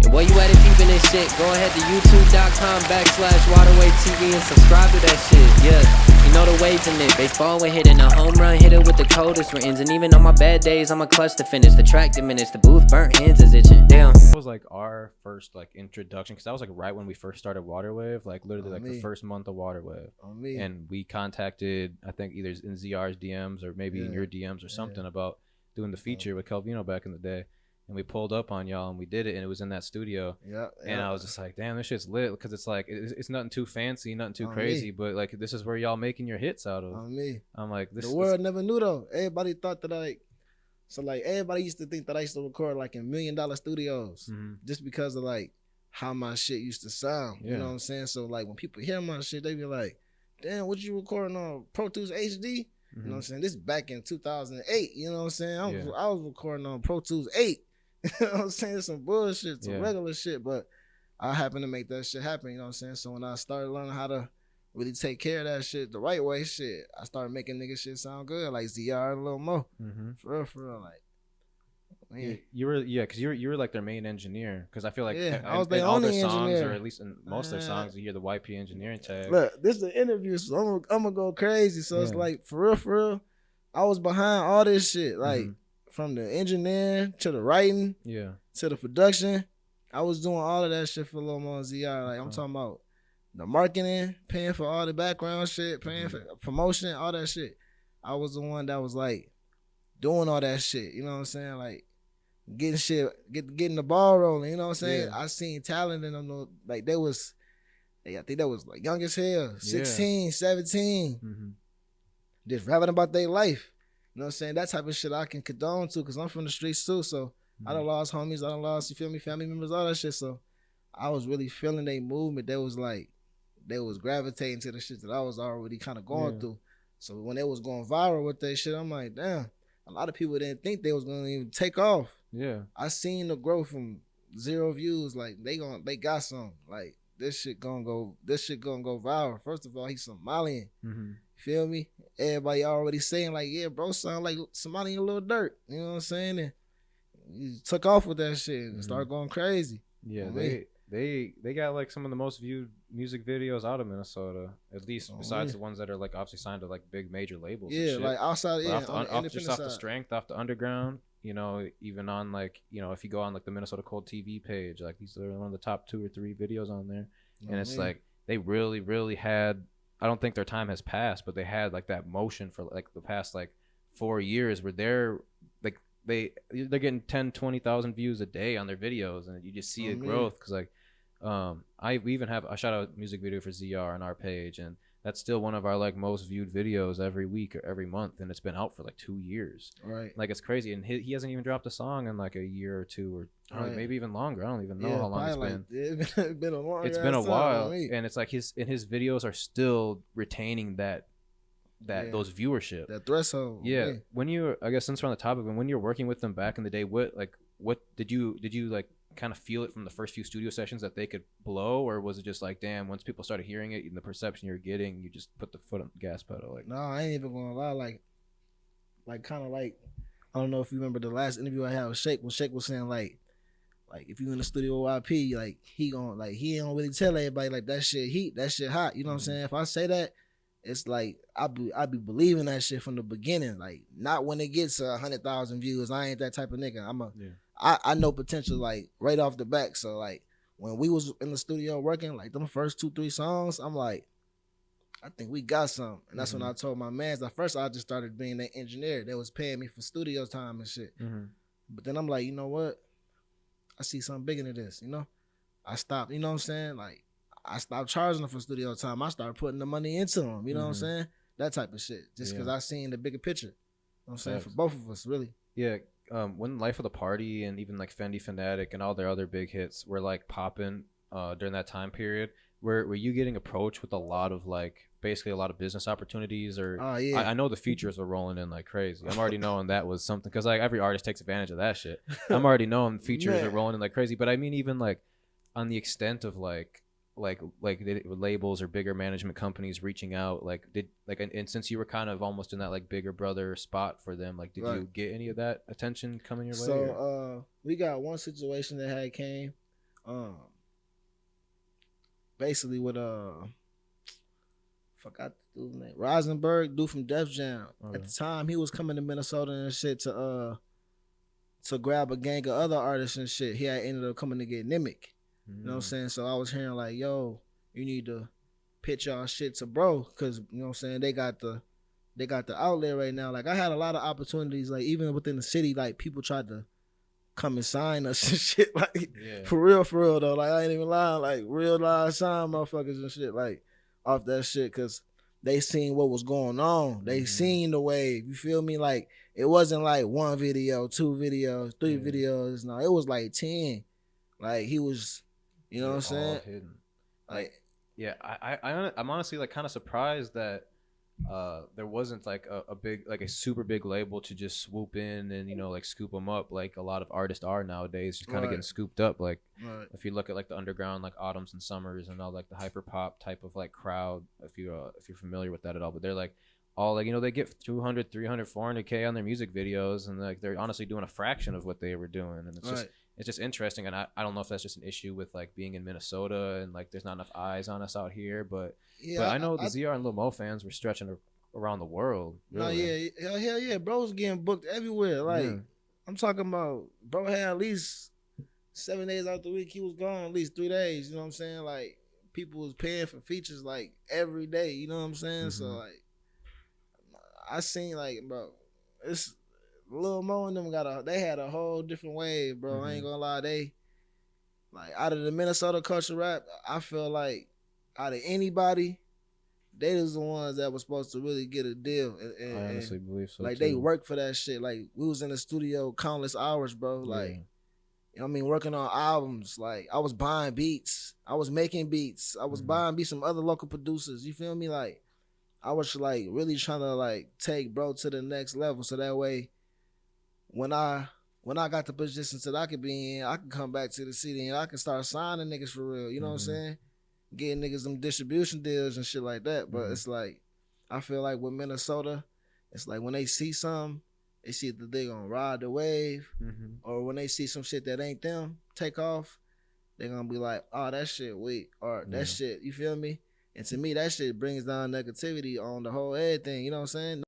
While you at it peeping this shit, go ahead to youtube.com/waterway TV and subscribe to that shit. Yeah, you know the waves in it. Baseball when hitting a home run, hit it with the coldest rains. And even on my bad days, I'm a clutch to finish. The track diminished, the booth burnt, hands is itching. Damn. That was like our first like introduction, because that was like right when we first started Waterwave, like literally like the first month of Waterwave. And we contacted, I think either in ZR's DMs or maybe in your DMs or something about doing the feature with Calvino back in the day. And we pulled up on y'all and we did it, and it was in that studio. And I was just like, damn, this shit's lit, because it's like it's nothing too fancy, nothing too crazy, but like this is where y'all making your hits out of. I'm like, this. The world never knew though. Everybody thought that everybody used to think that I used to record like in $1 million studios, just because of like how my shit used to sound. You know what I'm saying? So like when people hear my shit, they be like, damn, what you recording on Pro Tools HD? You know what I'm saying? This is back in 2008. You know what I'm saying? I was recording on Pro Tools 8. You know what I'm saying? Some bullshit, some regular shit, but I happened to make that shit happen. You know what I'm saying? So when I started learning how to really take care of that shit the right way, shit, I started making nigga shit sound good, like ZR and Lil Mo. For real, like. Man. You were because you were like their main engineer, because I feel like I was in their all their only songs, engineer. or at least in most of their songs, you hear the YP engineering tag. Look, this is the interview, so I'm gonna go crazy. So it's like for real, I was behind all this shit, like from the engineering to the writing, to the production. I was doing all of that shit for Lil Mo and ZR. Like I'm talking about the marketing, paying for all the background shit, paying for promotion, all that shit. I was the one that was like doing all that shit. You know what I'm saying? Like getting the ball rolling. You know what I'm saying? I seen talent in them. Like I think that was like young as hell, 16, 17, just rapping about their life. You know what I'm saying? That type of shit I can condone to, because I'm from the streets too. So I done lost homies, I done lost, you feel me, family members, all that shit. So I was really feeling their movement. They was gravitating to the shit that I was already kind of going through. So when they was going viral with that shit, I'm like, damn, a lot of people didn't think they was gonna even take off. I seen the growth from 0 views. Like they got some. Like this shit gonna go viral. First of all, he's Somalian. Feel me? Everybody already saying like, yeah, bro, sound like somebody in a little dirt. You know what I'm saying? And he took off with that shit and started going crazy. They got like some of the most viewed music videos out of Minnesota, at least besides the ones that are like obviously signed to like big major labels. Like outside, off the strength, off the underground. You know, even on like, you know, if you go on like the Minnesota Cold TV page, like these are one of the top 2 or 3 videos on there, and it's like they really, really had. I don't think their time has passed, but they had like that motion for like the past like 4 years where they're like they're getting 10, 20,000 views a day on their videos, and you just see the growth. Because like we even have a shout out music video for ZR on our page, and that's still one of our like most viewed videos every week or every month, and it's been out for like 2 years. Like it's crazy, and he hasn't even dropped a song in like a year or 2 or maybe even longer. I don't even know how long it's been. It's been a long. It's been a while, and it's like his videos are still retaining those viewership, that threshold. When you, I guess since we're on the topic, when you're working with them back in the day, what did you like kind of feel it from the first few studio sessions that they could blow, or was it just like, damn, once people started hearing it and the perception you're getting, you just put the foot on the gas pedal? Like, no, I ain't even gonna lie. Like kind of like, I don't know if you remember the last interview I had with Shake, when Shake was saying like if you in the studio with YP, like he don't really tell everybody like that shit heat, that shit hot. You know what I'm saying? If I say that, it's like I be believing that shit from the beginning. Like not when it gets 100,000 views. I ain't that type of nigga. I know potential like right off the back. So like when we was in the studio working, like them first 2-3 songs, I'm like, I think we got some. And that's when I told my mans. At first I just started being that engineer. They was paying me for studio time and shit. But then I'm like, you know what? I see something bigger than this, you know? I stopped, you know what I'm saying? Like I stopped charging them for studio time. I started putting the money into them, you know what I'm saying? That type of shit. Just because I seen the bigger picture. You know what I'm saying? For both of us, really. When Life of the Party and even like Fendi Fanatic and all their other big hits were like popping during that time period, were you getting approached with a lot of like basically a lot of business opportunities? Or I know the features were rolling in like crazy. I'm already knowing that was something, because like every artist takes advantage of that shit. I'm already knowing features are rolling in like crazy. But I mean, even like on the extent of like labels or bigger management companies reaching out, and since you were kind of almost in that like bigger brother spot for them, like did you get any of that attention coming your way? So we got one situation that had came. Basically with forgot the dude's name, Rosenberg, dude from Def Jam. At the time, he was coming to Minnesota and shit to grab a gang of other artists and shit. He had ended up coming to get Nimic. You know what I'm saying? So I was hearing like, yo, you need to pitch y'all shit to bro, cause you know what I'm saying, they got the outlet right now. Like I had a lot of opportunities, like even within the city, like people tried to come and sign us and shit. Like for real though. Like I ain't even lying, like real live sign motherfuckers and shit, like off that shit, cause they seen what was going on. They seen the wave. You feel me? Like it wasn't like 1 video, 2 videos, 3 videos. No, it was like 10. Like he was, you know what I'm saying? Hidden. Like yeah, I'm honestly like kind of surprised that there wasn't like a big, like a super big label to just swoop in and, you know, like scoop them up like a lot of artists are nowadays, just kind of getting scooped up. Like if you look at like the underground, like Autumns and Summers and all like the hyper pop type of like crowd, if you're familiar with that at all, but they're like all like, you know, they get 200, 300, 400K on their music videos, and like they're honestly doing a fraction of what they were doing, and it's just interesting. And I don't know if that's just an issue with like being in Minnesota and like there's not enough eyes on us out here, but I know the ZR and Lil Mo fans were stretching around the world. Really. No, hell yeah, bro's getting booked everywhere. Like I'm talking about, bro had at least 7 days out the week he was gone, at least 3 days. You know what I'm saying? Like people was paying for features like every day. You know what I'm saying? So like I seen like, bro, it's Lil Mo and them they had a whole different wave, bro. I ain't gonna lie, they like out of the Minnesota culture rap, I feel like out of anybody, they was the ones that was supposed to really get a deal. And I honestly believe so. Like too. They worked for that shit. Like we was in the studio countless hours, bro. Like you know what I mean, working on albums. Like I was buying beats, I was making beats, I was buying beats from other local producers. You feel me? Like I was like really trying to like take bro to the next level, so that way when I got the positions that I could be in, I can come back to the city and I can start signing niggas for real. You know what I'm saying? Getting niggas them distribution deals and shit like that. But it's like, I feel like with Minnesota, it's like when they see something, they see that they gonna ride the wave, or when they see some shit that ain't them take off, they gonna be like, oh, that shit weak, or that shit, you feel me? And to me, that shit brings down negativity on the whole everything, you know what I'm saying?